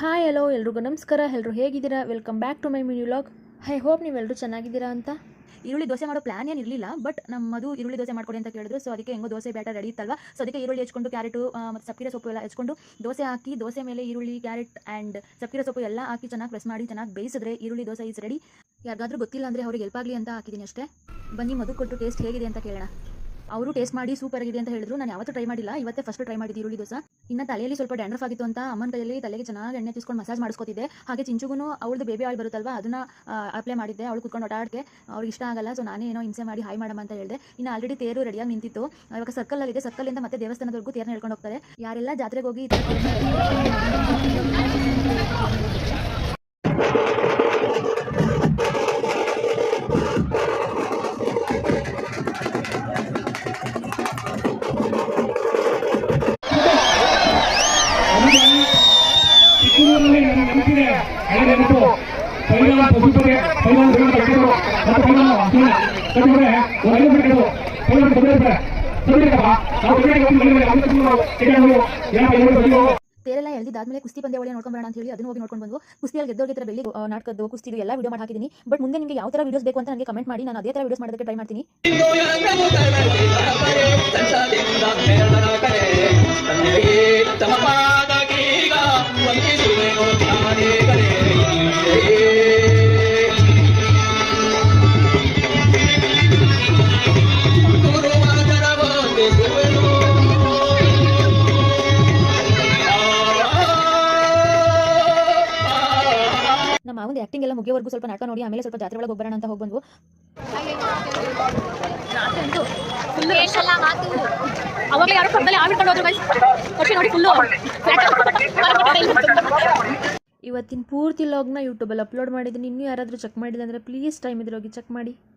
Hi hello ಎಲ್ರಿಗೂ ನಮಸ್ಕಾರ. ಎಲ್ಲರೂ ಹೇಗಿದ್ದೀರಾ? Welcome back to my mini vlog. I hope ನೀವೆಲ್ಲರೂ ಚೆನ್ನಾಗಿದ್ದೀರಾ ಅಂತ. ಈರುಳ್ಳಿ ದೋಸೆ ಮಾಡೋ ಪ್ಲಾನ್ ಏನಿರಲಿಲ್ಲ, ಬಟ್ ನಮ್ಮದು ಈರುಳ್ಳಿ ದೋಸೆ ಮಾಡ್ಕೊಡಿ ಅಂತ ಕೇಳಿದ್ರು. ಸೊ ಅದಕ್ಕೆ ಹೆಂಗೋ ದೋಸೆ ಬ್ಯಾಟರ್ ರೆಡಿ ಇತ್ತಲ್ವಾ. ಸೊ ಅದಕ್ಕೆ ಈರುಳ್ಳಿ ಹೆಚ್ಕೊಂಡು ಕ್ಯಾರೆಟು ಮತ್ತು ಸಬ್ಕಿರ ಸೊಪ್ಪು ಎಲ್ಲ ಹೆಚ್ಕೊಂಡು ದೋಸೆ ಹಾಕಿ ದೋಸೆ ಮೇಲೆ ಈರುಳ್ಳಿ ಕ್ಯಾರೆಟ್ ಆ್ಯಂಡ್ ಸಬ್ಕಿರ ಸೊಪ್ಪು ಎಲ್ಲ ಹಾಕಿ ಚೆನ್ನಾಗಿ ಪ್ರೆಸ್ ಮಾಡಿ ಚೆನ್ನಾಗಿ ಬೇಯಿಸಿದ್ರೆ ಈರುಳ್ಳಿ ದೋಸೆ ಈಸ್ ರೆಡಿ. ಯಾರಿಗಾದ್ರೂ ಗೊತ್ತಿಲ್ಲ ಅಂದರೆ ಅವ್ರಿಗೆ ಹೆಲ್ಪ್ ಆಗಲಿ ಅಂತ ಹಾಕಿದ್ದೀನಿ ಅಷ್ಟೇ. ಬನ್ನಿ ಮಧು ಕೊಟ್ಟು ಟೇಸ್ಟ್ ಹೇಗಿದೆ ಅಂತ ಕೇಳೋಣ. ಅವರು ಟೇಸ್ಟ್ ಮಾಡಿ ಸೂಪರ್ ಆಗಿದೆ ಅಂತ ಹೇಳಿದ್ರು. ನಾನು ಯಾವತ್ತೂ ಟ್ರೈ ಮಾಡಿಲ್ಲ, ಇವತ್ತೇ ಫಸ್ಟ್ ಟ್ರೈ ಮಾಡಿದ್ದು ಈರುಳ್ಳಿ ದೋಸೆ. ಇನ್ನು ತಲೆಯಲ್ಲಿ ಸ್ವಲ್ಪ ಡ್ಯಾಂಡ್ರಫ್ ಆಗಿತ್ತು ಅಂತ ಅಮ್ಮನ ಕೈಯಲ್ಲಿ ತಲೆಗೆ ಚೆನ್ನಾಗಿ ಎಣ್ಣೆ ತಿಸ್ಕೊಂಡು ಮಸಾಜ್ ಮಾಡಿಸ್ಕೊತಿದ್ದೆ. ಹಾಗೆ ಚಿಂಚುಗೂ ಅವಳದು ಬೇಬಿ ಆಯಿಲ್ ಬರುತ್ತಲ್ವಾ, ಅದನ್ನ ಅಪ್ಲೈ ಮಾಡಿದ್ದೆ. ಅವಳು ಕುತ್ಕೊಂಡು ಓಡಾಡಕ್ಕೆ ಅವ್ರಿಗೆ ಇಷ್ಟ ಆಗಲ್ಲ. ಸೊ ನಾನೇ ಏನೋ ಹಿಂಸೆ ಮಾಡಿ ಹಾಯ್ ಮಾಡಮ್ಮ ಅಂತ ಹೇಳಿದೆ. ಇನ್ನು ಆಲ್ರೆಡಿ ತೇರು ರೆಡಿಯಾಗಿ ನಿಂತಿತ್ತು. ಇವಾಗ ಸರ್ಕಲಲ್ಲಿದೆ, ಸರ್ಕಲಿಂದ ಮತ್ತೆ ದೇವಸ್ಥಾನದವರೆಗೂ ತೇರನ್ನ ಹೇಳ್ಕೊಂಡು ಹೋಗ್ತಾರೆ. ಯಾರೆಲ್ಲ ಜಾತ್ರೆಗೆ ಹೋಗಿ ತೇರೆಲ್ಲ ಎಳೆದಿದ್ದಾದ್ಮೇಲೆ ಕುಸ್ತಿ ಪಂದ್ಯಾವಳಿ ನೋಡ್ಕೊಂಡು ಬರೋಣ ಅಂತ ಹೇಳಿ ಅದನ್ನು ಹೋಗಿ ನೋಡ್ಕೊಂಡು ಬಂದು ಕುಸ್ತಿಯಲ್ಲಿ ಗೆದ್ದೋಗಿ ಥರ ಬೆಳ್ಳಿ ನಾಟಕದ್ದು ಕುಸ್ತಿದು ಎಲ್ಲ ವಿಡಿಯೋ ಮಾಡಿ ಹಾಕಿದ್ದೀನಿ. ಬಟ್ ಮುಂದೆ ನಿಮಗೆ ಯಾವ ಥರ ವಿಡಿಯೋಸ್ ಬೇಕು ಅಂತ ನನಗೆ ಕಮೆಂಟ್ ಮಾಡಿ, ನಾನು ಅದೇ ಥರ ವಿಡಿಯೋಸ್ ಮಾಡೋದಕ್ಕೆ ಟ್ರೈ ಮಾಡ್ತೀನಿ. ನಮ್ಮ ಮಾವಂದು ಆ್ಯಕ್ಟಿಂಗ್ ಎಲ್ಲ ಮುಗಿಯೋವರೆಗೂ ಸ್ವಲ್ಪ ನಾಟಕ ನೋಡಿ ಆಮೇಲೆ ಸ್ವಲ್ಪ ಜಾತ್ರೆ ಒಳಗೆ ಹೋಗ್ಬರೋಣ ಅಂತ ಹೋಗಿ ಬಂದ್ವು. ಇವತ್ತಿನ ಪೂರ್ತಿ ಲಾಗ್ನ ಯೂಟ್ಯೂಬಲ್ಲಿ ಅಪ್ಲೋಡ್ ಮಾಡಿದ್ದೀನಿ. ಇನ್ನೂ ಯಾರಾದರೂ ಚೆಕ್ ಮಾಡಿಲ್ಲ ಅಂದರೆ ಪ್ಲೀಸ್ ಟೈಮ್ ಇದ್ರೆ ಹೋಗಿ ಚೆಕ್ ಮಾಡಿ.